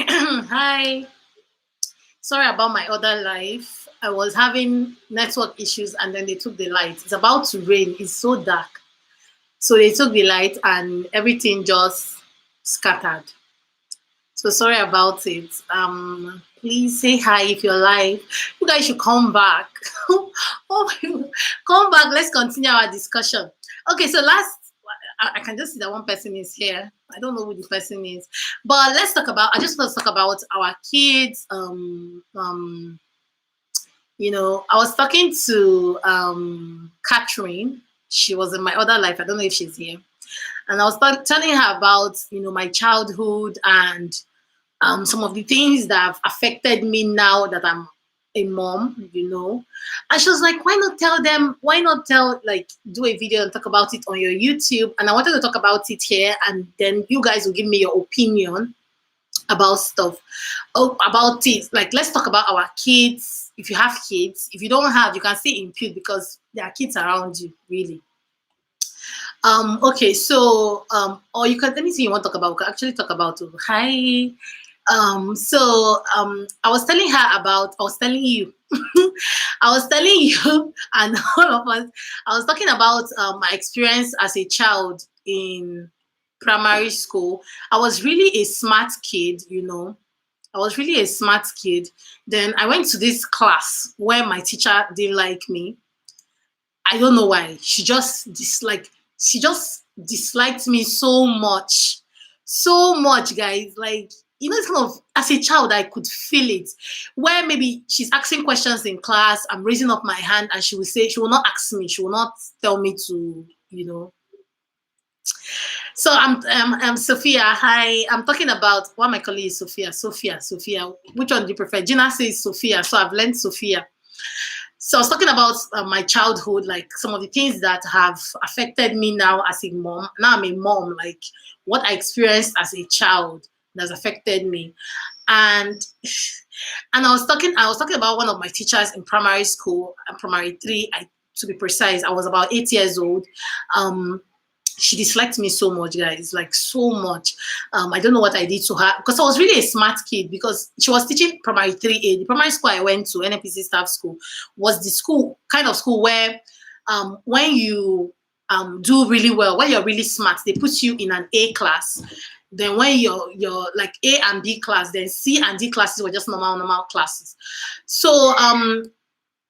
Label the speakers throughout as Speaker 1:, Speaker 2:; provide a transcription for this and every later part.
Speaker 1: Hi. Sorry about my other life. I was having network issues and then they took the light. It's about to rain. It's so dark. So they took the light and everything just scattered. So sorry about it. Please say hi if you're live. You guys should come back. Oh, come back. Let's continue our discussion. Okay, so I can just see that one person is here. I don't know who the person is, but let's talk about. I just want to talk about our kids. I was talking to Catherine. She was in my other life. I don't know if she's here, and I was telling her about my childhood and some of the things that have affected me now that I'm a mom. And she was like, why not tell them, why not like, do a video and talk about it on your YouTube? And I wanted to talk about it here, and then you guys will give me your opinion about stuff. About it. Like, let's talk about our kids. If you have kids, if you don't have, you can stay in pew because there are kids around you, really. Okay, so or you can anything you want to talk about, we can actually talk about it. Hi. I was telling her about, I was telling you, I was telling you, and all of us, I was talking about my experience as a child in primary school. I was really a smart kid. I was really a smart kid. Then I went to this class where my teacher didn't like me. I don't know why. She just disliked me so much. So much, guys. Like, it's kind of, as a child, I could feel it. Where maybe she's asking questions in class, I'm raising up my hand, and she will not ask me, she will not tell me to. So I'm Sophia. Hi, I'm talking about what my colleague is Sophia. Sophia. Which one do you prefer? Jina says Sophia, so I've learned Sophia. So I was talking about my childhood, like some of the things that have affected me now as a mom. Now I'm a mom, like what I experienced as a child that's affected me. And I was talking about one of my teachers in primary school, primary three, to be precise. I was about 8 years old. She disliked me so much, guys, like so much. I don't know what I did to her because I was really a smart kid, because she was teaching primary 3A. The primary school I went to, NNPC Staff School, was the kind of school where when you do really well, when you're really smart, they put you in an A class. Then when you're like A and B class, then C and D classes were just normal classes. So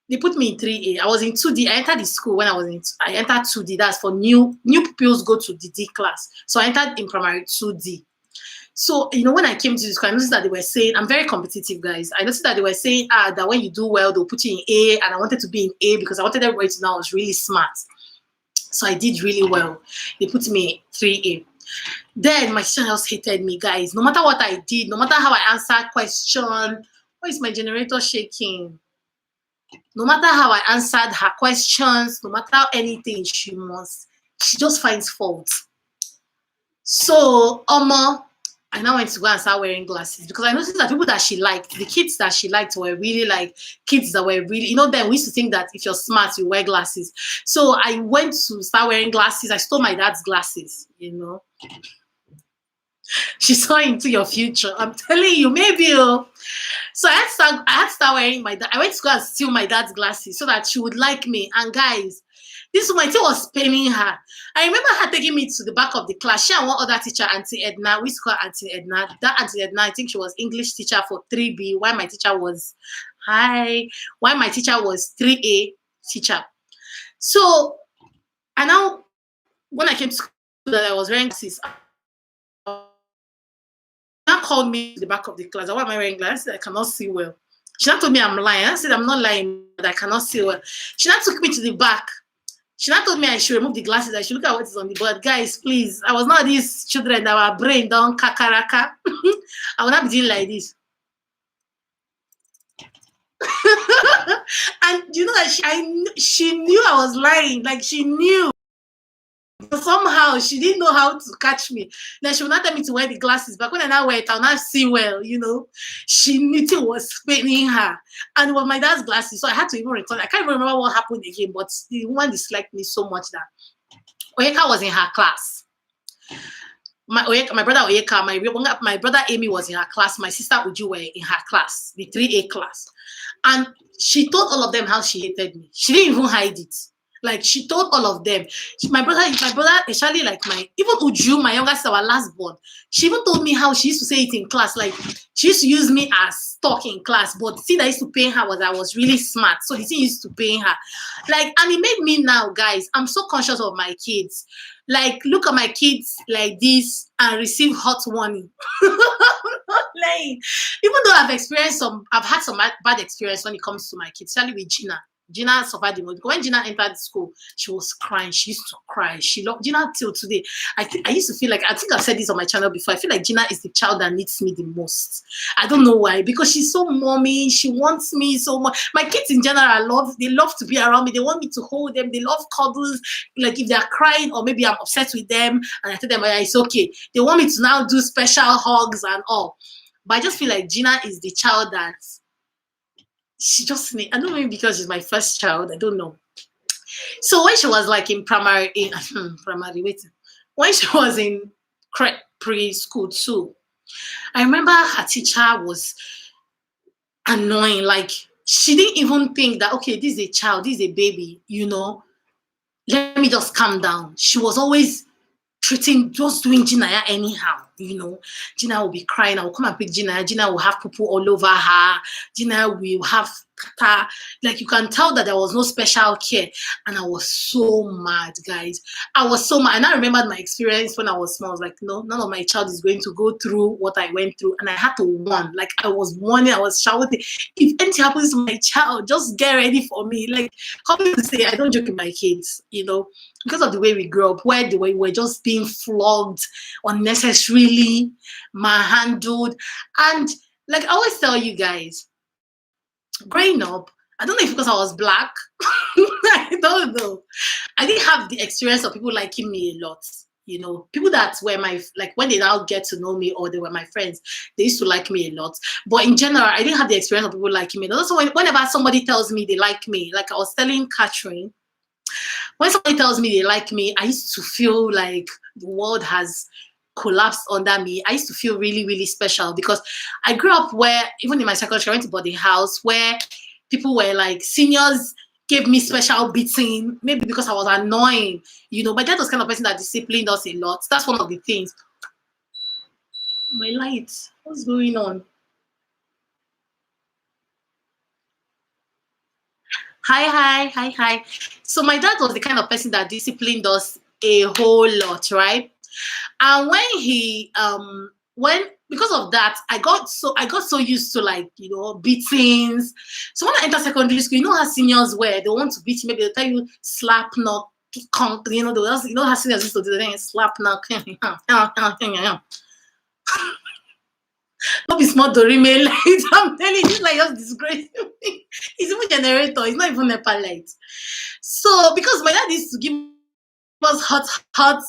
Speaker 1: they put me in 3A. I was in 2D. I entered the school when I entered 2D. That's for new pupils go to the D class. So I entered in primary 2D. So, when I came to this school, I noticed that they were saying, I'm very competitive, guys. I noticed that they were saying that when you do well, they'll put you in A. And I wanted to be in A because I wanted everybody to know I was really smart. So I did really well. They put me in 3A. Then my teacher just hated me, guys. No matter what I did, no matter how I answered question. Why is my generator shaking? No matter how I answered her questions, no matter anything, she just finds fault. So, I now went to go and start wearing glasses because I noticed that people that she liked, the kids that she liked, were really like kids that were really, then we used to think that if you're smart, you wear glasses. So I went to start wearing glasses. I stole my dad's glasses. She saw into your future. I'm telling you, maybe. So I had to start wearing I went to go and steal my dad's glasses so that she would like me. And guys, this my thing was paining her. I remember her taking me to the back of the class. She and one other teacher, Auntie Edna. We used to call her Auntie Edna. That Auntie Edna, I think she was English teacher for 3B, while my teacher was 3A teacher. So, and now when I came to school, that I was wearing glasses. Now called me to the back of the class. Why am I wearing glasses? I cannot see well. She now told me I'm lying. I said I'm not lying, but I cannot see well. She now took me to the back. She now told me I should remove the glasses. I should look at what is on the board. Guys, please. I was not these children that were brain down kakaraka. I will not be doing like this. And that she knew I was lying. Like, she knew. Somehow she didn't know how to catch me. Then she would not tell me to wear the glasses. But when I now wear it, I'll not see well, She knew it was paining her. And it was my dad's glasses. So I had to even return. I can't even remember what happened again, but the woman disliked me so much that Oyeka was in her class. my brother Oyeka, my brother Amy was in her class, my sister Uju were in her class, the 3A class. And she told all of them how she hated me. She didn't even hide it. Like, she told all of them. My brother, especially like even Uju, my younger sister, our last born, she even told me how she used to say it in class. Like, she used to use me as stock in class. But the thing that used to pain her was I was really smart. So the thing used to pain her. Like, and it made me now, guys, I'm so conscious of my kids. Like, look at my kids like this and receive hot warning. Like, even though I've had some bad experience when it comes to my kids, especially with Jina. Jina suffered the most. When Jina entered school, she was crying. She used to cry. She loved Jina till today. I used to feel like, I think I've said this on my channel before, I feel like Jina is the child that needs me the most. I don't know why, because she's so mommy. She wants me so much. My kids in general, they love to be around me. They want me to hold them. They love cuddles. Like, if they're crying or maybe I'm upset with them and I tell them, yeah, it's okay, they want me to now do special hugs and all. But I just feel like Jina is the child that she just need. I don't know, maybe because she's my first child. I don't know. So when she was like in primary, when she was in preschool too, I remember her teacher was annoying. Like, she didn't even think that, okay, this is a child, this is a baby, let me just calm down. She was always just doing Jina anyhow, Jina will be crying. I will come and pick Jina. Jina will have poo all over her. Jina will have kata. Like, you can tell that there was no special care. And I was so mad, guys. I was so mad. And I remembered my experience when I was small. I was like, no, none of my child is going to go through what I went through. And I had to warn. Like, I was warning, I was shouting, if anything happens to my child, just get ready for me. Like, how do you say, I don't joke with my kids, because of the way we grew up, where we were just being flogged unnecessarily, manhandled. And like, I always tell you guys, growing up, I don't know if because I was black, I don't know. I didn't have the experience of people liking me a lot. People that were when they now get to know me or they were my friends, they used to like me a lot. But in general, I didn't have the experience of people liking me. Also, whenever somebody tells me they like me, like I was telling Catherine, when somebody tells me they like me, I used to feel like the world has collapsed under me. I used to feel really, really special because I grew up where, even in my secondary, I went to boarding house where people were like, seniors gave me special beating, maybe because I was annoying, but that was kind of person that disciplined us a lot. That's one of the things. My light, what's going on? Hi. So my dad was the kind of person that disciplined us a whole lot, right? And when because of that, I got so used to, like, beatings. So when I entered secondary school, how seniors were, they want to beat you, maybe they'll tell you slap, knock, conk, how seniors used to do the slap, knock. Don't be smart to remain light. I'm telling you, it's like just disgracing me. It's even generator, it's not even NEPA light. So because my dad used to give us hot, hot.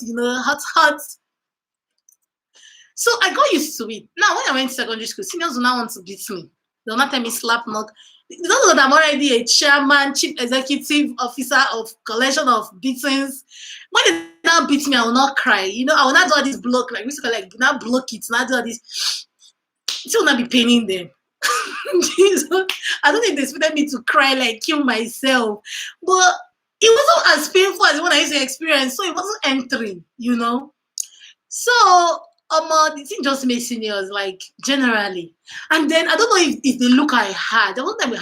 Speaker 1: So I got used to it. Now when I went to secondary school, seniors will now want to beat me. They'll not tell me slap, knock. They don't know that I'm already a chairman, chief executive officer of collection of beatings. When they now beat me, I will not cry. I will not do all this block, like we used to like not block it, not do all this. It will not be paining them. Jesus. I don't think they expected me to cry, like kill myself. But it wasn't as painful as what I used to experience. So it wasn't entering, So the thing just made seniors, like, generally. And then I don't know if the look I had, the one time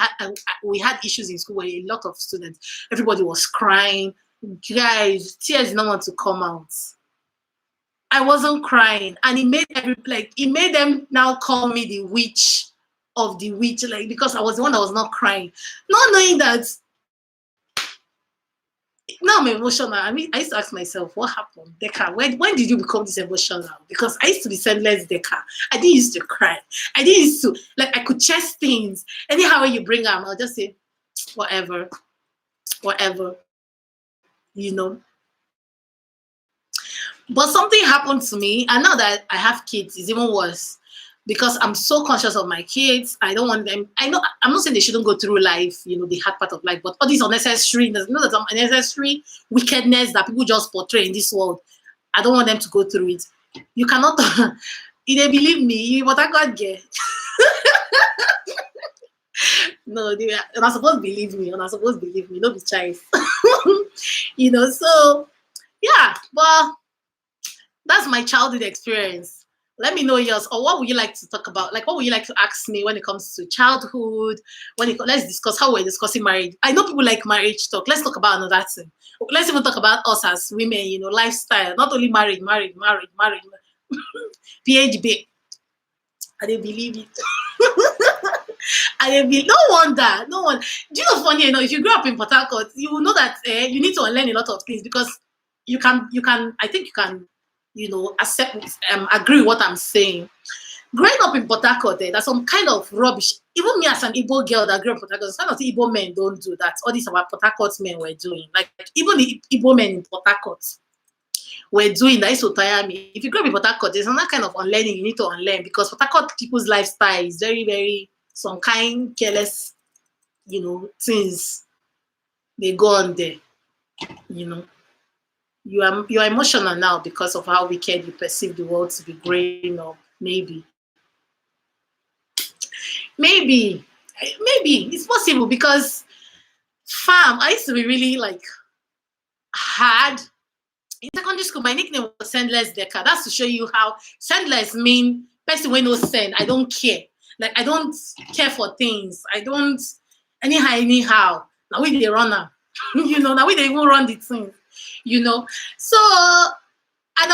Speaker 1: we had issues in school where a lot of students, everybody was crying. Guys, tears did not want to come out. I wasn't crying, and it made them now call me the witch of the witch, like, because I was the one that was not crying, not knowing that. Now I'm emotional. I mean, I used to ask myself, what happened, Deka? When did you become this emotional? Because I used to be senseless, Deka. I didn't used to cry. I didn't used to, like, I could chest things. Anyhow, when you bring them, I'll just say, whatever, But something happened to me, and now that I have kids, it's even worse because I'm so conscious of my kids. I don't want them. I'm not saying they shouldn't go through life, the hard part of life, but all these unnecessary, there's some unnecessary wickedness that people just portray in this world. I don't want them to go through it. You cannot. You dey believe me, you but I got get. No, they are not supposed to believe me. You're not supposed to believe me. No be choice. So yeah, but that's my childhood experience. Let me know yours, or what would you like to talk about? Like, what would you like to ask me when it comes to childhood? Let's discuss how we're discussing marriage. I know people like marriage talk. Let's talk about another thing. Let's even talk about us as women. Lifestyle. Not only marriage. PHB. I didn't believe it. No wonder. No one. Do you know funny? If you grew up in Port Harcourt, you will know that you need to unlearn a lot of things because you can. I think you can. Accept, agree with what I'm saying. Growing up in Port Harcourt, there's some kind of rubbish. Even me as an Igbo girl that grew up in Port Harcourt, some of the Igbo men don't do that. All these our Port Harcourt men were doing. Like even the Igbo men in Port Harcourt were doing that. Used to tire me. If you grow up in Port Harcourt, there's another kind of unlearning you need to unlearn because Port Harcourt people's lifestyle is very, very some kind careless, things they go on there. You are emotional now because of how wicked you perceive the world to be growing up. Maybe it's possible because I used to be really like hard in secondary school. My nickname was Sendless Deka. That's to show you how sendless mean person when no send. I don't care. Like I don't care for things. I don't anyhow. Now we the runner. Now we they even run the thing. So and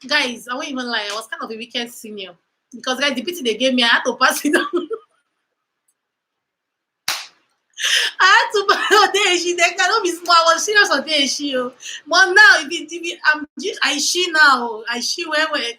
Speaker 1: guys, I won't even lie, I was kind of a wicked senior because guys, the pity they gave me, I had to pass it on. I had to pass it. They cannot be small. I was serious on the but now I now. I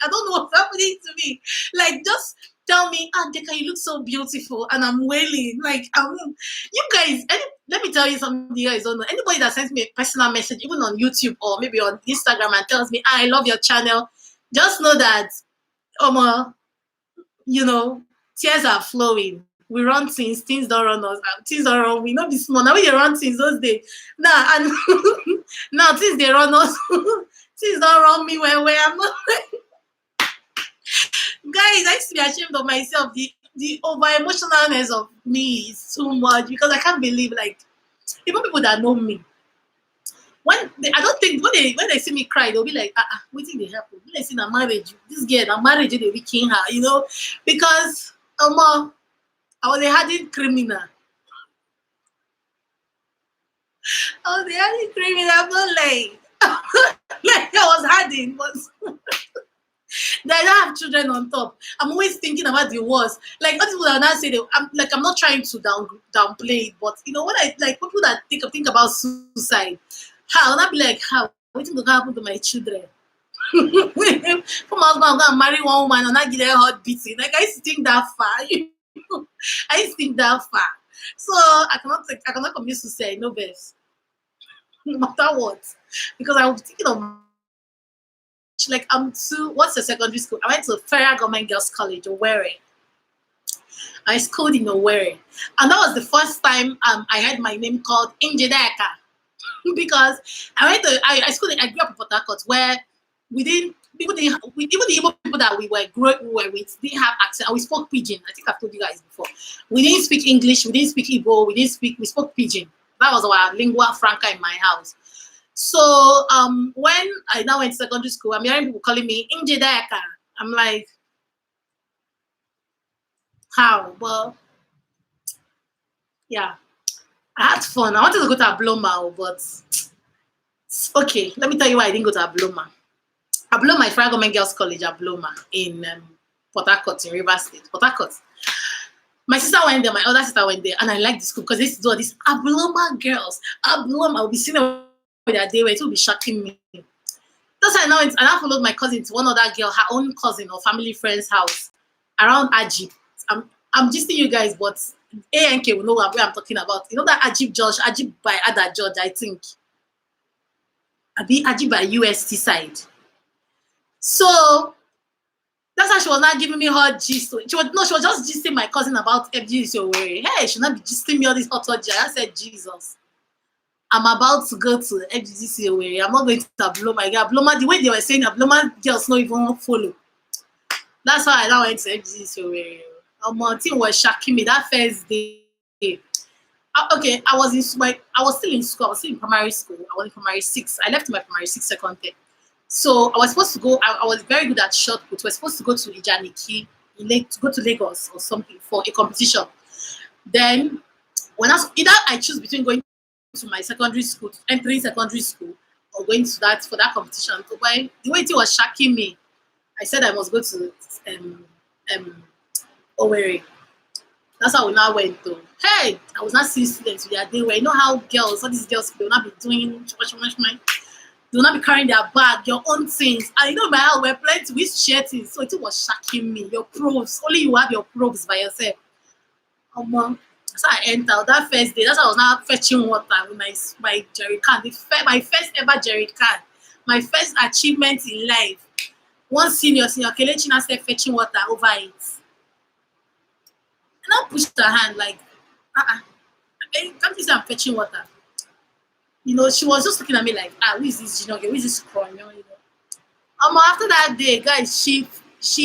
Speaker 1: don't know what's happening to me. Like just tell me, Deka, you look so beautiful, and I'm wailing. Like you guys. Let me tell you something. You guys don't know. Anybody that sends me a personal message, even on YouTube or maybe on Instagram, and tells me, I love your channel, just know that, tears are flowing. We run things don't run us. Things don't run. We not be small. Now we run things those days. Now and now things they run us. Things don't run me where I'm not. Guys, I used to be ashamed of myself. The over emotionalness of me is too much because I can't believe even people that know me. I don't think when they see me cry, they'll be like, what did they happen? When they see a marriage, this girl, a marriage, they be king her, because I was a hardened criminal. I was a hardened criminal. I'm not like I was hardened, but I don't have children on top. I'm always thinking about the worst. Like other people that now say I'm not trying to downplay it, but when I like people that think about suicide, how I'll not be like, how what's going to happen to my children? From husband, I'm gonna marry one woman and not get her heart beating. Like I used to think that far. I used to think that far. So I cannot commit suicide, no best. No matter what. Because I was thinking of what's the secondary school? I went to Federal Government Girls College, Owerri. I schooled in Owerri. And that was the first time I heard my name called Deka. Because I grew up in Port Harcourt where even the Igbo people that we were with didn't have accent. And we spoke pidgin. I think I've told you guys before. We didn't speak English, we didn't speak Igbo, we spoke pidgin. That was our lingua franca in my house. So when I now went to secondary school, I'm hearing people calling me Deka. I'm like, how? Well, yeah. I had fun. I wanted to go to Abloma, but okay, let me tell you why I didn't go to Abloma. Abloma is Federal Government Girls College, Abloma, in Port Harcourt, in Rivers State. Port Harcourt. My sister went there, my other sister went there, and I liked the school because they used to do all these Abloma girls. Abloma, I would be seeing them their day where it would be shocking me. That's why I now followed my cousin to one other girl, her own cousin or family friend's house around Ajib. I'm just you guys, but ANK will know what I'm talking about. You know that Ajib by Ada George, I think. Ajib by UST side. So that's how she was not giving me her gist. She was just gisting my cousin about FG's Owerri. Hey, she not be gisting me all this hot gist. I said, Jesus. I'm about to go to FGC Owerri. I'm not going to Abloma. Abloma, the way they were saying Abloma girls not even follow. That's how I now went to FGC Owerri. Thing was shocking me that first day. Okay, I was still in school. I was still in primary school. I was in primary six. I left my primary six second term. So I was supposed to go. I was very good at shot put. We were supposed to go to Ijaniki, to go to Lagos or something for a competition. Then when either I choose between going to my secondary school, entering secondary school, or going to that for that competition. So by the way it was shocking me, I said I must go to um Owerri. That's how we now went to. Hey, I was not seeing students with their day where you know how girls, all these girls, they will not be doing they will not be carrying their bag, your own things. And you know my how we're playing to which shirting. So it was shocking me. Your probes. Only you have your probes by yourself. So I entered that first day. That's how I was now fetching water with my jerry can. My first ever jerry can. My first achievement in life. One senior Kelechi now started fetching water over it. And I pushed her hand like, can't you say I'm fetching water? You know, she was just looking at me like, who is this Jina? Who is this crony? You know. After that day, guys, she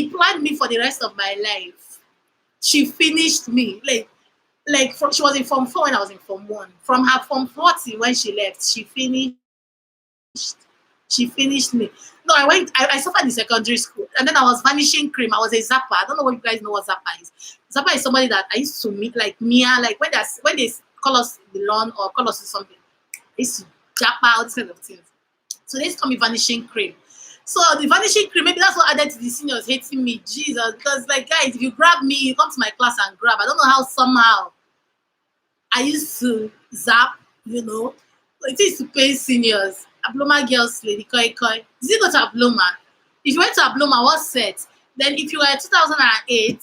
Speaker 1: planned me for the rest of my life. She finished me. She was in Form 4 when I was in Form 1. From her Form 40 when she left, she finished me. No, I suffered in secondary school. And then I was vanishing cream. I was a zapper. I don't know what you guys know what zapper is. Zapper is somebody that I used to meet, like Mia, like when they call us the lawn or call us something. I used to japper, all these kind of things. So they used to call me vanishing cream. So the vanishing cream, maybe that's what added to the seniors hating me. Jesus. Because like guys, if you grab me, you come to my class and grab. I don't know how somehow I used to zap, you know. It is to pay seniors. Abloma girls, lady koi koi. Did you go to Abloma? If you went to Abloma, what's set? Then if you were 2008,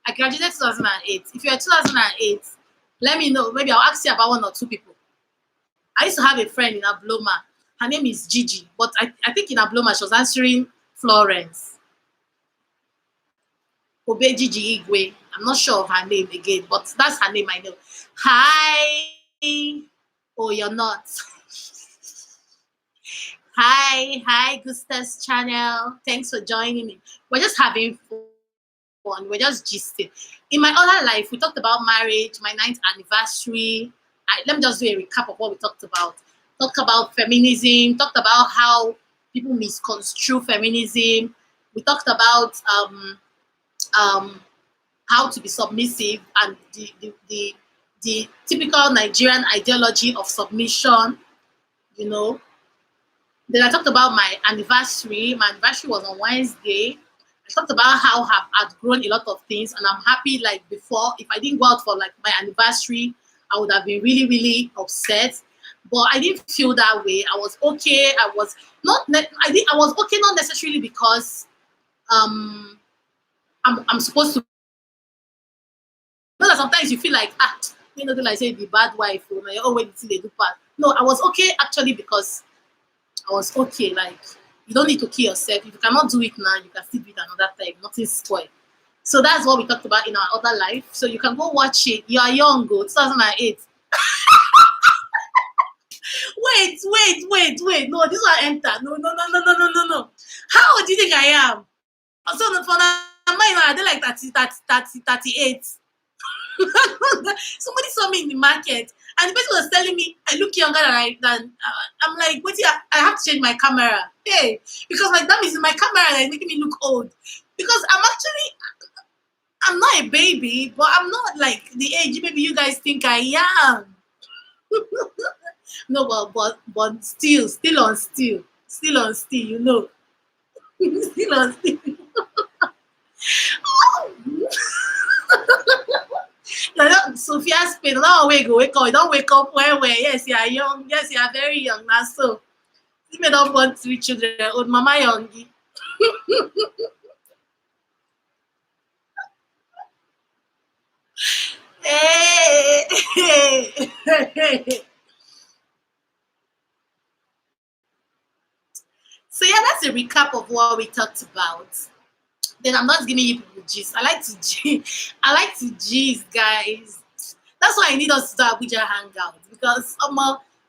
Speaker 1: I graduated 2008. If you were 2008, let me know. Maybe I'll ask you about one or two people. I used to have a friend in Abloma. Her name is Gigi, but I think in Abloma she was answering Florence. Obe Gigi Igwe. I'm not sure of her name again, but that's her name I know. Hi. Oh, you're not. Hi, Gusta's channel. Thanks for joining me. We're just having fun. We're just gisting. In my other life, we talked about marriage, my 9th anniversary. Let me just do a recap of what we talked about. Talked about feminism. Talked about how people misconstrue feminism. We talked about how to be submissive and the typical Nigerian ideology of submission, you know. Then I talked about my anniversary. My anniversary was on Wednesday. I talked about how I've outgrown a lot of things, and I'm happy. Like before, if I didn't go out for like my anniversary, I would have been really, really upset. But I didn't feel that way. I was okay. I was okay, not necessarily because I'm supposed to. You know that sometimes you feel like you know, like say the bad wife, or like, oh, when they do bad. No, I was okay actually because I was okay. Like, you don't need to kill yourself. If you cannot do it now, you can still do it another time. Nothing spoiled. So that's what we talked about in our other life. So you can go watch it. You are young, go 2008. Wait. No, this one enter. No. How old do you think I am? So for now, I did like 38. Somebody saw me in the market and the person was telling me I look younger than I'm like, wait, I have to change my camera. Hey, because like that means my camera is making me look old. Because I'm not a baby, but I'm not like the age maybe you guys think I am. No, but still on steel, you know. Still on steel. Sophia's pain. Don't wake up. Don't wake up where. Yes, you are young. Yes, you are very young now. So you may not want 3 children. Old mama youngie. Hey. So yeah, that's a recap of what we talked about. Then I'm not giving you people gist. I like to gist, guys. That's why I need us to do Abuja hangout because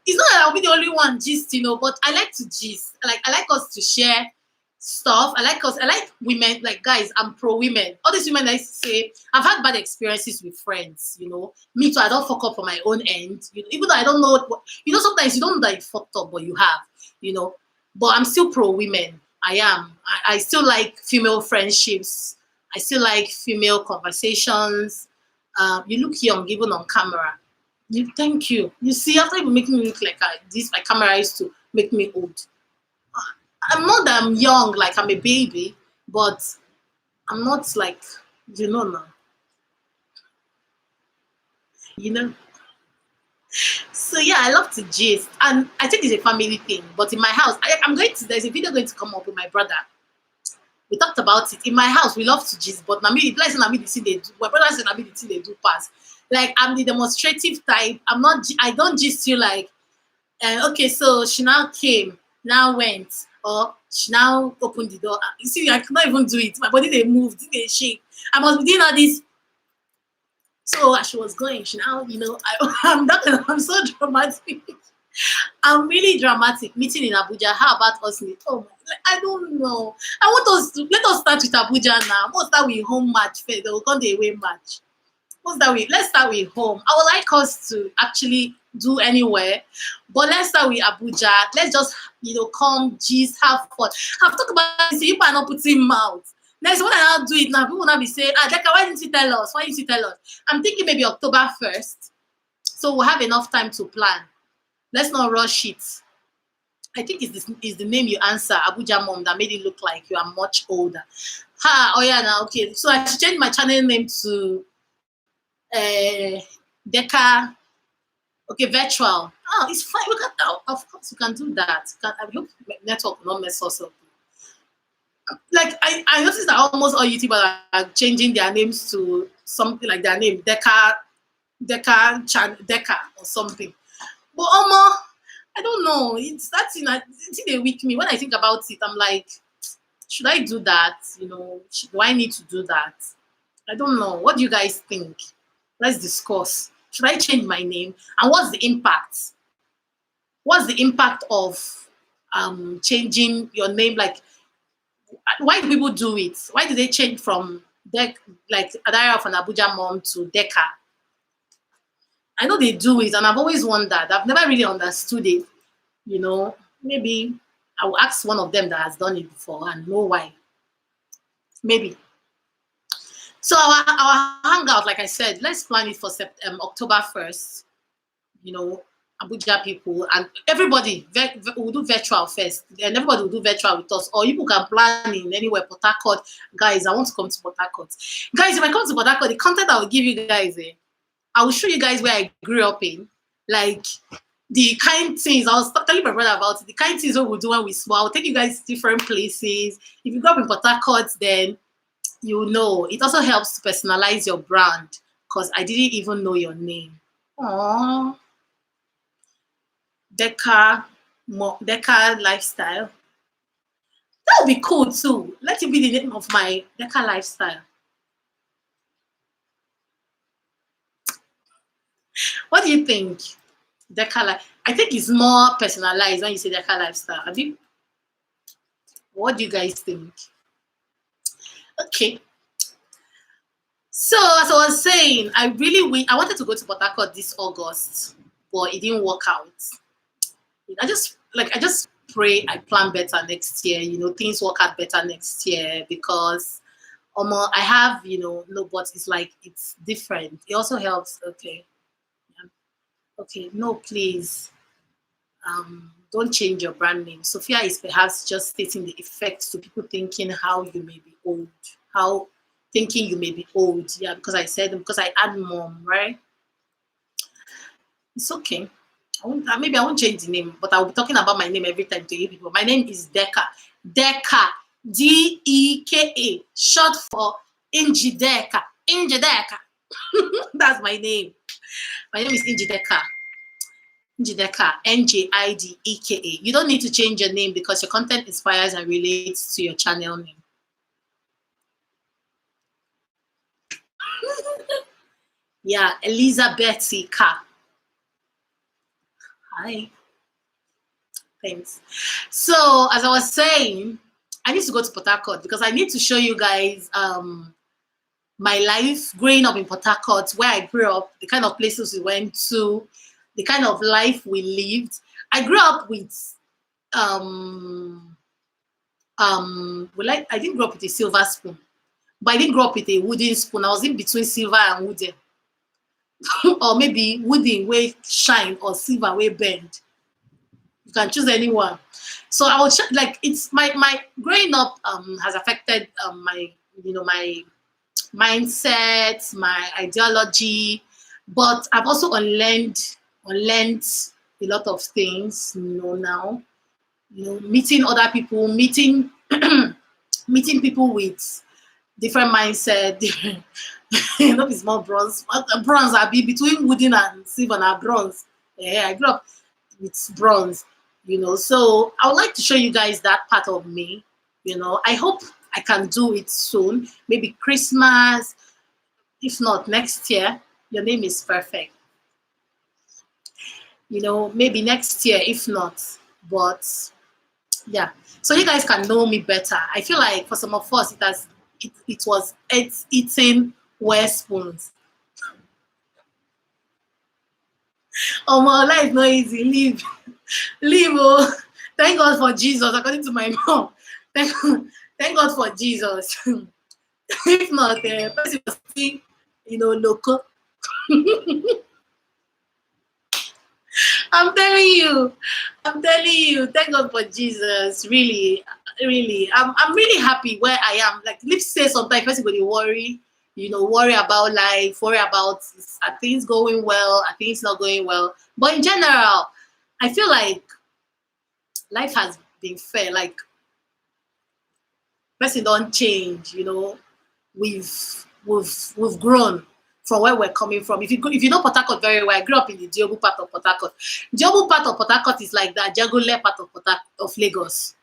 Speaker 1: it's not that I'll be the only one gist, you know, but I like to gist. Like I like us to share stuff. I like women, like guys, I'm pro women. All these women I say, I've had bad experiences with friends, you know. Me too, I don't fuck up on my own end. You know, even though I don't know what, you know, sometimes you don't know that you fucked up, but you have, you know. But I'm still pro women. I am. I still like female friendships. I still like female conversations. You look young, even on camera. Thank you. You see, after you make me look like this, my camera used to make me old. I'm not that I'm young, like I'm a baby, but I'm not like, you know now, you know. So yeah, I love to gist, and I think it's a family thing. But in my house, I'm going to. There's a video going to come up with my brother. We talked about it in my house. We love to gist, but Nami, the place Nami the thing they do. My brother said Nami the thing they do pass. Like I'm the demonstrative type. I'm not. I don't gist you like. Okay, so she now came, now went, or she now opened the door. You see, I cannot even do it. My body they moved, they shake. I must be doing all this. So as she was going, she now, you know, I'm so dramatic. I'm really dramatic. Meeting in Abuja. How about us? Oh, I don't know. I want us to let us start with Abuja now. Let's start with home match first. Then we'll come the away match. What's that with? Let's start with home. I would like us to actually do anywhere, but let's start with Abuja. Let's just, you know, come, gist, have fun. I've talked about this. You cannot put in mouth. Next, when I now do it now, people will now be saying, Deka, why didn't you tell us? Why didn't you tell us? I'm thinking maybe October 1st. So we'll have enough time to plan. Let's not rush it. I think is the name you answer, Abuja Mom, that made it look like you are much older. Oh yeah, now okay. So I should change my channel name to Deka. Okay, virtual. Oh, it's fine. We can, oh, of course, we can do that. I hope network will not mess us up. Like I noticed that almost all YouTubers are changing their names to something like their name, Deka or something. But I don't know. It's they weak me. When I think about it, I'm like, should I do that? You know, do I need to do that? I don't know. What do you guys think? Let's discuss. Should I change my name? And what's the impact? What's the impact of changing your name? Like, why do people do it? Why do they change from like diaryofanabujamom to Deka? I know they do it, and I've always wondered. I've never really understood it. You know, maybe I will ask one of them that has done it before and know why. Maybe. So our hangout, like I said, let's plan it for October 1st. You know, Abuja people and everybody will do virtual first, and everybody will do virtual with us. Or you can plan in anywhere. Port Harcourt, guys. I want to come to Port Harcourt, guys. If I come to Port Harcourt, the content I will give you guys, I will show you guys where I grew up in, like the kind things. I was telling my brother about it, the kind things we will do when we small. I'll take you guys to different places. If you grew up in Port Harcourt, then you know it also helps to personalize your brand because I didn't even know your name. Aww. Deka lifestyle. That would be cool too. Let it be the name of my Deka lifestyle. What do you think? I think it's more personalized when you say Deka lifestyle. What do you guys think? Okay. So as I was saying, I wanted to go to Port Harcourt this August, but it didn't work out. I just pray I plan better next year. You know, things work out better next year because I have, you know, no, but it's like it's different. It also helps. Okay. Yeah. Okay, no, please. Don't change your brand name. Sophia is perhaps just stating the effects to people thinking how you may be old. How thinking you may be old. Yeah, because I add mom, right? It's okay. Maybe I won't change the name, but I'll be talking about my name every time to you people. My name is Deka. Deka. Deka. Short for Inji Deka. Inji Deka. That's my name. My name is Inji Deka. Inji Deka. Njideka. You don't need to change your name because your content inspires and relates to your channel name. Yeah, Elizabeth Ka. Hi. Thanks. So as I was saying, I need to go to Port Harcourt because I need to show you guys my life growing up in Port Harcourt, where I grew up, the kind of places we went to, the kind of life we lived. I grew up with I didn't grow up with a silver spoon, but I didn't grow up with a wooden spoon. I was in between silver and wooden. Or maybe wooden way shine or silver way bend. You can choose anyone. So I would like it's my growing up has affected my my mindset, my ideology, but I've also unlearned a lot of things. Now meeting other people, meeting meeting people with different mindset, different not be small bronze. Bronze I be between wooden and silver and bronze. Yeah, I grew up with bronze. So I would like to show you guys that part of me. I hope I can do it soon. Maybe Christmas, if not next year. Your name is perfect. Maybe next year, if not. But yeah. So you guys can know me better. I feel like for some of us it was eating were spoons. Oh my life no easy. Leave. Oh. Thank God for Jesus, according to my mom. Thank, thank God for Jesus. If not, person was still, local. I'm telling you, thank God for Jesus. Really, really. I'm really happy where I am. Like Liv say sometimes person go worry about life, worry about are things going well, are things not going well. But in general, I feel like life has been fair. Like person don't change. We've grown from where we're coming from. If you know Port Harcourt very well, I grew up in the Diobu part of Port Harcourt. Diobu part of Port Harcourt is like the Jagole part of Lagos.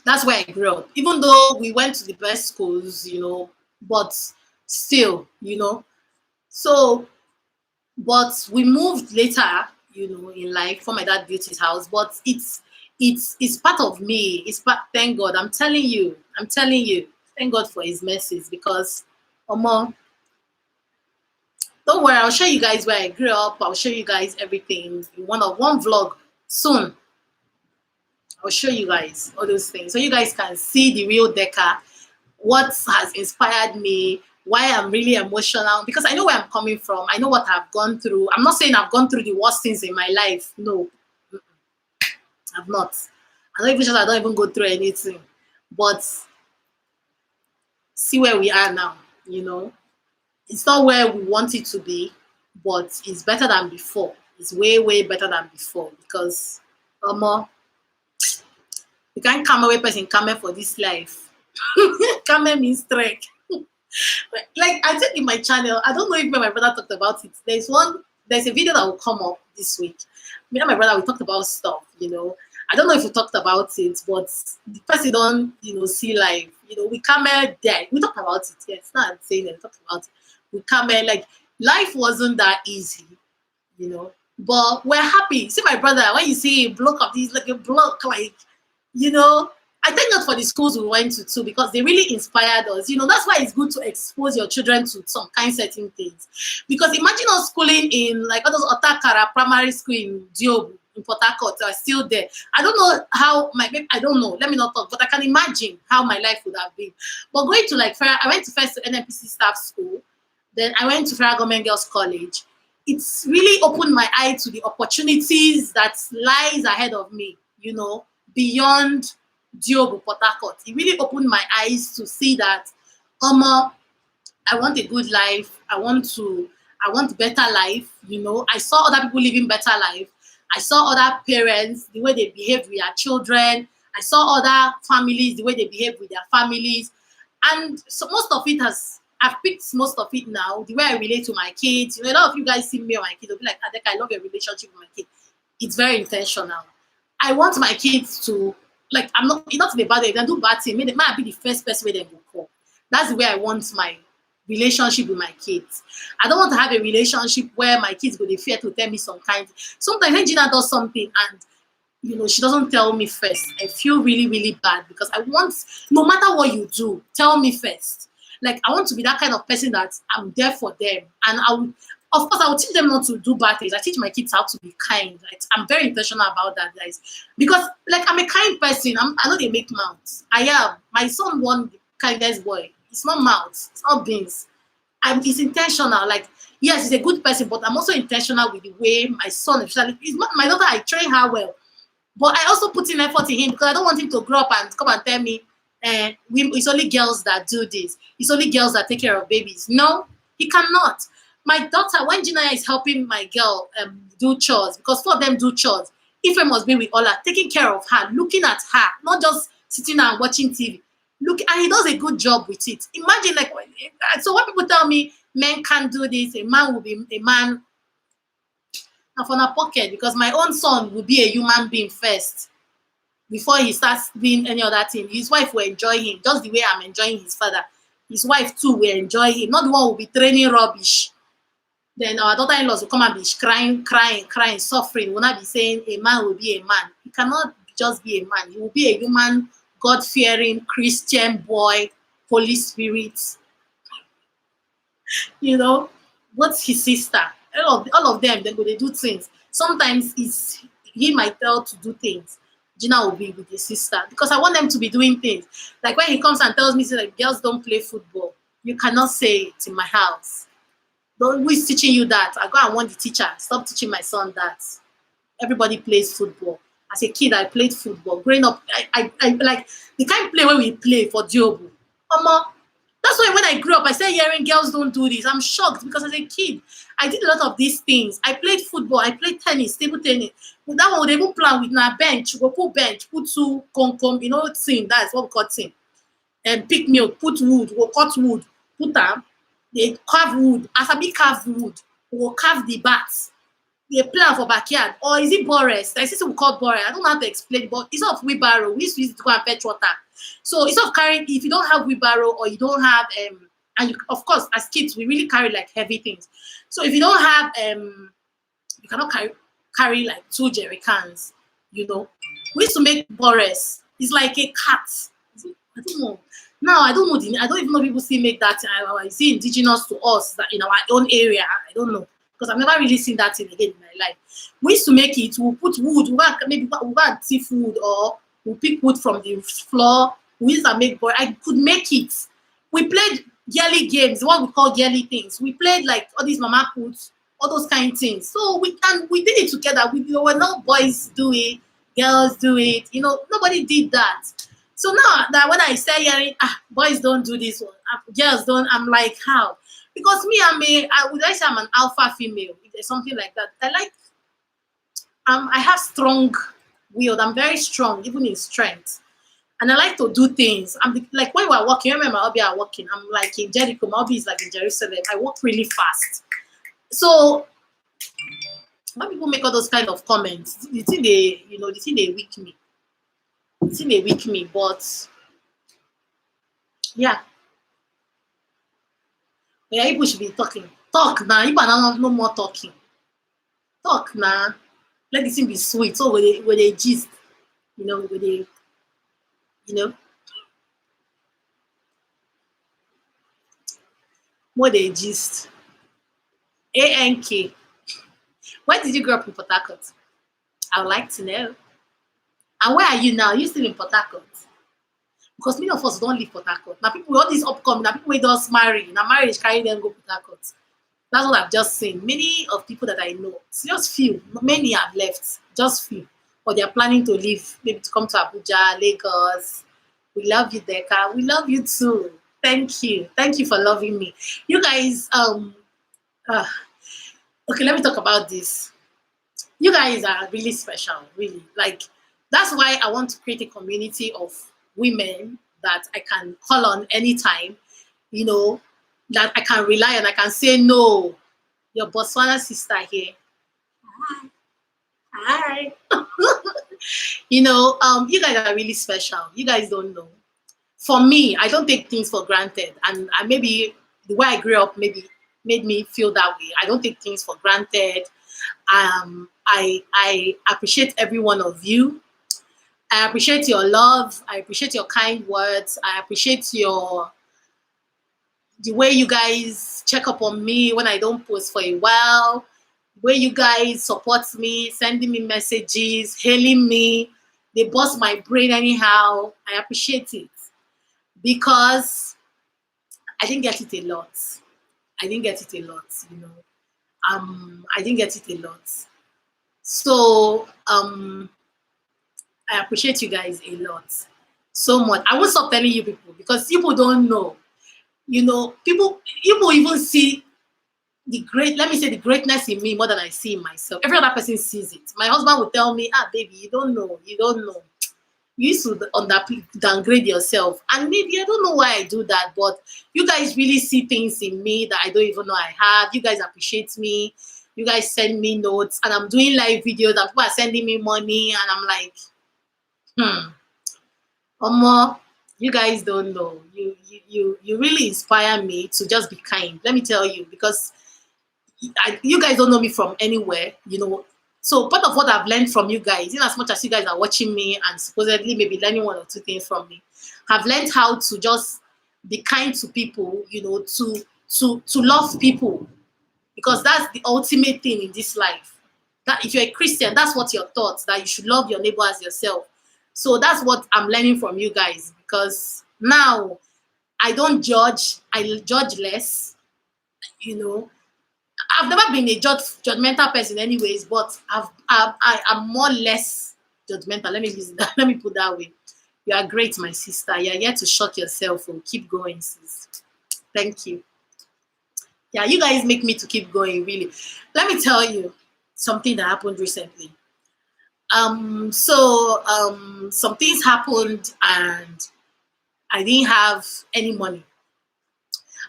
Speaker 1: That's where I grew up. Even though we went to the best schools, but still. So, but we moved later, in life for my dad built his house. But it's part of me. It's part. Thank God. I'm telling you. Thank God for His mercies because, Omo, don't worry. I'll show you guys where I grew up. I'll show you guys everything in one vlog soon. I'll show you guys all those things so you guys can see the real Deka, what has inspired me, why I'm really emotional, because I know where I'm coming from. I know what I've gone through. I'm not saying I've gone through the worst things in my life. No, I've not. I'm not even sure I don't even go through anything. But see where we are now. It's not where we want it to be, but it's better than before. It's way, way better than before because you can't come away person come for this life. Come means strength. Like I think in my channel, I don't know if my brother talked about it. There's a video that will come up this week. Me and my brother we talked about stuff. I don't know if we talked about it, but the person don't see life. We come there. We talked about it. Yeah, it's not saying that we talked about it. We come like life wasn't that easy. But we're happy. See my brother, when you see a block of these like a block, I thank God for the schools we went to too because they really inspired us. That's why it's good to expose your children to some kind certain things. Because imagine us schooling in like all those Otakara primary school in Diobu, in Port Harcourt are still there. I don't know how I don't know. Let me not talk, but I can imagine how my life would have been. But going to I went to first NNPC staff school, then I went to Federal Government Girls College. It's really opened my eye to the opportunities that lies ahead of me, beyond Diobu, Port Harcourt. It really opened my eyes to see that, I want a good life. I want better life. I saw other people living better life. I saw other parents, the way they behave with their children. I saw other families, the way they behave with their families. And so most of it I've picked most of it now, the way I relate to my kids. A lot of you guys see me or my kids, they'll be like, Deka, I love your relationship with my kid. It's very intentional. I want my kids to, not to be bad, if they do bad thing, they might be the first person where they will call. That's the way I want relationship with my kids. I don't want to have a relationship where my kids go, they fear to tell me some kind. Sometimes when Gina does something and she doesn't tell me first, I feel really, really bad because I want, no matter what you do, tell me first. Like, I want to be that kind of person that I'm there for them. And of course, I will teach them not to do bad things. I teach my kids how to be kind. Like, I'm very intentional about that, guys. Because, like, I'm a kind person. I know they make mouths. I am. My son won the kindest boy. It's not mouths. It's not beans. It's intentional. Like, yes, he's a good person, but I'm also intentional with the way my son, especially, my daughter, I train her well. But I also put in effort in him because I don't want him to grow up and come and tell me, it's only girls that do this. It's only girls that take care of babies. No, he cannot. My daughter, when Gina is helping my girl do chores, because 4 of them do chores, Ife must be with Ola, taking care of her, looking at her, not just sitting and watching TV. Look, and he does a good job with it. Imagine, like, so when people tell me men can't do this, a man will be a man. And for a pocket, because my own son will be a human being first before he starts doing any other thing. His wife will enjoy him just the way I'm enjoying his father. His wife too will enjoy him, not the one who will be training rubbish. Then our daughter-in-laws will come and be crying, suffering. Will not be saying a man will be a man. He cannot just be a man. He will be a human, God-fearing, Christian boy, Holy Spirit. What's his sister? All of them, they do things. Sometimes he might tell to do things. Gina will be with his sister because I want them to be doing things. Like when he comes and tells me, like, girls don't play football. You cannot say it in my house. Who is teaching you that? I go and warn the teacher. Stop teaching my son that. Everybody plays football. As a kid, I played football. Growing up, I like the kind of play where we play for Diobu. That's why when I grew up, I started hearing girls don't do this. I'm shocked because as a kid, I did a lot of these things. I played football. I played tennis, table tennis. But that one would even plan with a bench. We'll put bench, put 2 concom, tin. That's what we call tin. And pick milk, put wood. We'll cut wood, put them. They carve wood. As a big carve wood, we'll carve the bats. They plan for backyard. Or is it Boris? I see we call Boris. I don't know how to explain, but it's not wheelbarrow. We used to use it to go and fetch water. So instead of carrying, if you don't have wheelbarrow or you don't have and you, of course, as kids we really carry like heavy things. So if you don't have you cannot carry like 2 jerry cans. We used to make Boris. It's like a cat. I don't know. Now I don't know. I don't even know if people still make that. I see indigenous to us that in our own area. I don't know because I've never really seen that thing again in my life. We used to make it. We'll put wood. We'll go and see food or we'll pick wood from the floor. We used to make boy. I could make it. We played yearly games, what we call yearly things. We played like all these mama puts, all those kind of things. So we did it together. We were not boys do it, girls do it. Nobody did that. So now that when I say hearing, boys don't do this one, girls don't, I'm like, how? Because me, I would say I'm an alpha female. If there's something like that. I have strong will. I'm very strong, even in strength. And I like to do things. I'm like when we're walking, remember my hobby are walking. I'm like in Jericho, my hobby is like in Jerusalem. I walk really fast. So when people make all those kind of comments, the thing they weak me. The thing they weak me, but yeah. Yeah, people should be talking. Talk now. You no more talking. Talk now. Let the thing be sweet. So when they gist, when they what they gist. ANK. Where did you grow up in Port Harcourt? I would like to know. And where are you now? You still in Port Harcourt? Because many of us don't live Port Harcourt. Now people, all these upcoming, now people we just marry. Now marriage carry them go Port Harcourt. That's what I've just seen. Many of people that I know, just few, many have left, just few. Or they're planning to leave, maybe to come to Abuja, Lagos. We love you, Deka. We love you too. Thank you. Thank you for loving me. You guys, okay, let me talk about this. You guys are really special, really. Like, that's why I want to create a community of women that I can call on anytime, that I can rely on. I can say, no, your Botswana sister here. Hi. You guys are really special. You guys don't know. For me, I don't take things for granted. And maybe the way I grew up maybe made me feel that way. I don't take things for granted. I appreciate every one of you. I appreciate your love. I appreciate your kind words. I appreciate the way you guys check up on me when I don't post for a while. The way you guys support me, sending me messages, hailing me. They bust my brain anyhow. I appreciate it because I didn't get it a lot. I didn't get it a lot, you know. I didn't get it a lot. So I appreciate you guys a lot. So much. I won't stop telling you people because people don't know. You know, people even see let me say the greatness in me more than I see in myself. Every other person sees it. My husband would tell me, baby, you don't know. You used to downgrade yourself. And maybe I don't know why I do that, but you guys really see things in me that I don't even know I have. You guys appreciate me. You guys send me notes, and I'm doing live videos, and people are sending me money, and I'm like, Omo, you guys don't know. You really inspire me to just be kind. Let me tell you, because you guys don't know me from anywhere, you know. So part of what I've learned from you guys, in as much as you guys are watching me and supposedly maybe learning one or two things from me, have learned how to just be kind to people, you know, to love people, because that's the ultimate thing in this life. That if you're a Christian, that's what you're taught, that you should love your neighbor as yourself. So that's what I'm learning from you guys, because now I don't judge, I judge less, you know. I've never been a judgmental person anyways, but I'm more less judgmental. Let me use that. Let me put that way. You are great, my sister. You're here to shock yourself. Oh, keep going, sis. Thank you. Yeah, you guys make me to keep going, really. Let me tell you something that happened recently. Some things happened and I didn't have any money.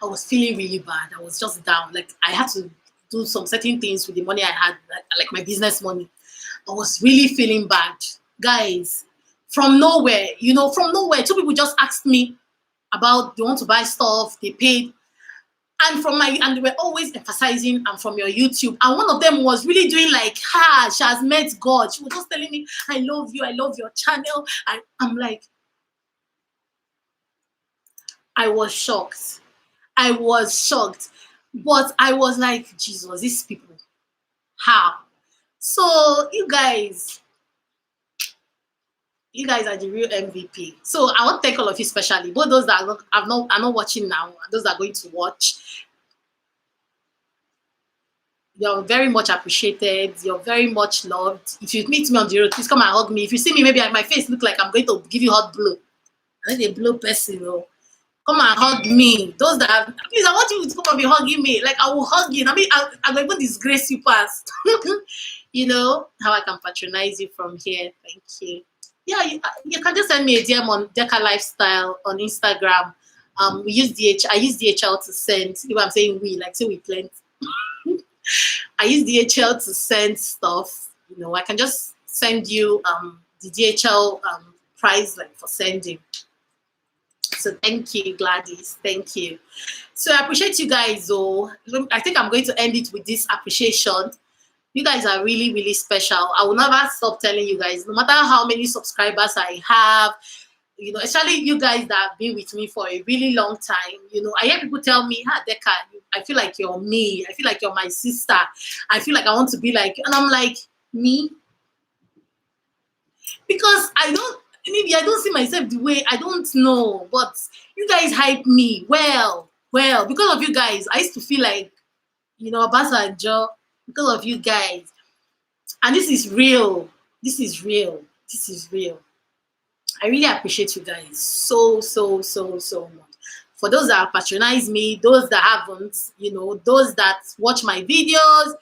Speaker 1: I was feeling really bad. I was just down. Like I had to do some certain things with the money I had, like my business money. I was really feeling bad. Guys, from nowhere, you know, from nowhere, two people just asked me about they want to buy stuff, they paid. And they were always emphasizing, I'm from your YouTube. And one of them was really doing like, she has met God. She was just telling me, I love you, I love your channel. And I'm like, I was shocked. I was shocked. But I was like, Jesus, these people, how? So you guys are the real MVP. So I want to thank all of you, especially both those that are not watching now, and those that are going to watch. You're very much appreciated. You're very much loved. If you meet me on the road, please come and hug me. If you see me, maybe my face look like I'm going to give you a hot blow. I need a blow person, you know. Come and hug me. Those that have, please, I want you to come and be hugging me. Like I will hug you. I mean, I'm going to disgrace you past. You know how I can patronize you from here. Thank you. Yeah, you can just send me a DM on Deka Lifestyle on Instagram. I use DHL to send. You know what I'm saying? Like say we plenty. I use DHL to send stuff. You know, I can just send you the DHL price like for sending. So thank you, Gladys. Thank you. So I appreciate you guys. Oh, I think I'm going to end it with this appreciation. You guys are really, really special. I will never stop telling you guys, no matter how many subscribers I have, you know, especially you guys that have been with me for a really long time. You know, I hear people tell me, Deka, I feel like you're me. I feel like you're my sister. I feel like I want to be like, and I'm like, me? Because maybe I don't see myself the way, I don't know, but you guys hype me well, because of you guys, I used to feel like, you know, Abasa and Joe, because of you guys. And this is real. This is real. This is real. I really appreciate you guys so much. For those that patronize me, those that haven't, you know, those that watch my videos,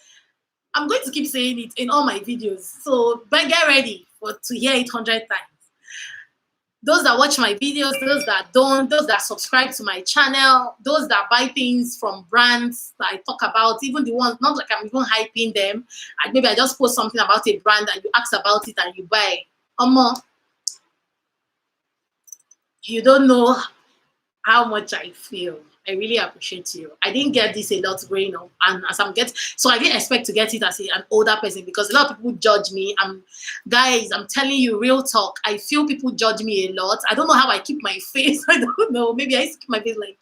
Speaker 1: I'm going to keep saying it in all my videos. So but get ready to hear it 100 times. Those that watch my videos, those that don't, those that subscribe to my channel, those that buy things from brands that I talk about, even the ones, not like I'm even hyping them. Maybe I just post something about a brand and you ask about it and you buy. You don't know how much I feel. I really appreciate you. I didn't get this a lot growing up, and as I'm getting, so I didn't expect to get it as an older person because a lot of people judge me. Guys, I'm telling you, real talk. I feel people judge me a lot. I don't know how I keep my face. I don't know. Maybe I keep my face like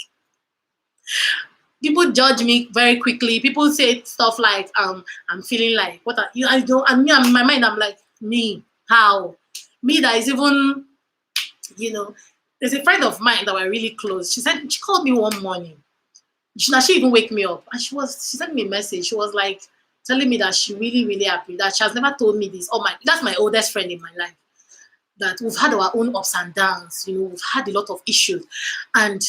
Speaker 1: people judge me very quickly. People say stuff like, I'm feeling like what are you? I don't. And me, in my mind, I'm like, me, how? Me that is even, you know, there's a friend of mine that we're really close. She called me one morning. She even wake me up, and she sent me a message. She was like telling me that she really, really happy that she has never told me this. Oh my, that's my oldest friend in my life. That we've had our own ups and downs. We've had a lot of issues, and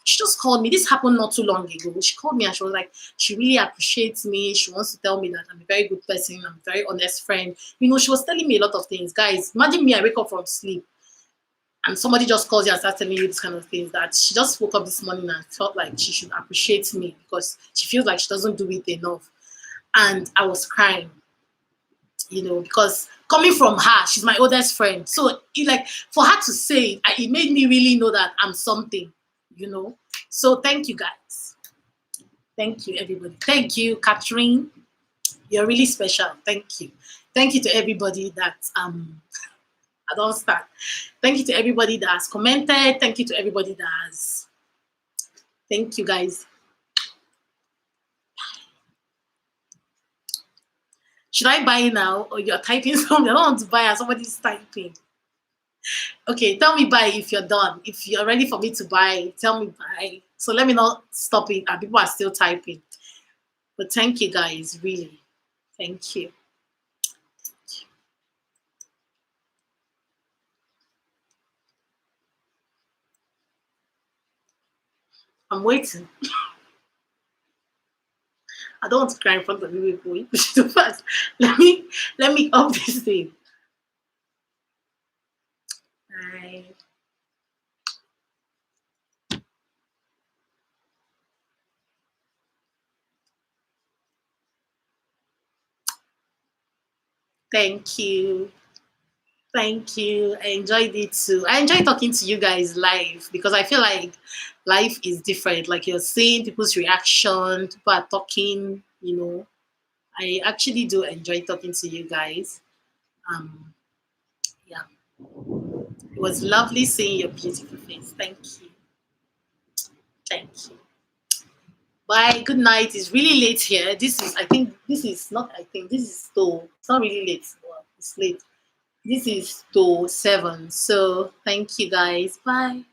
Speaker 1: she just called me. This happened not too long ago. She called me and she was like, she really appreciates me. She wants to tell me that I'm a very good person. I'm a very honest friend. She was telling me a lot of things. Guys, imagine me, I wake up from sleep and somebody just calls you and starts telling you this kind of things, that she just woke up this morning and felt like she should appreciate me because she feels like she doesn't do it enough. And I was crying, because coming from her, she's my oldest friend. So for her to say it, it made me really know that I'm something, So thank you guys. Thank you, everybody. Thank you, Catherine. You're really special. Thank you. Thank you to everybody that I don't start. Thank you to everybody that has commented. Thank you to everybody that has. Thank you, guys. Should I buy now, or you're typing something? I don't want to buy as somebody's typing. Okay, tell me buy if you're done. If you're ready for me to buy, tell me buy. So let me not stop it, and people are still typing. But thank you, guys. Really, thank you. I'm waiting. I don't want to cry in front of you people. First, let me up this thing. Bye. Thank you. Thank you. I enjoyed it too. I enjoy talking to you guys live because I feel like life is different. Like you're seeing people's reaction, people are talking. I actually do enjoy talking to you guys. Um, yeah. It was lovely seeing your beautiful face. Thank you. Thank you. Bye. Good night. It's really late here. I think this is not, I think this is still, it's not really late. Well, it's late. This is to 7. So thank you guys. Bye.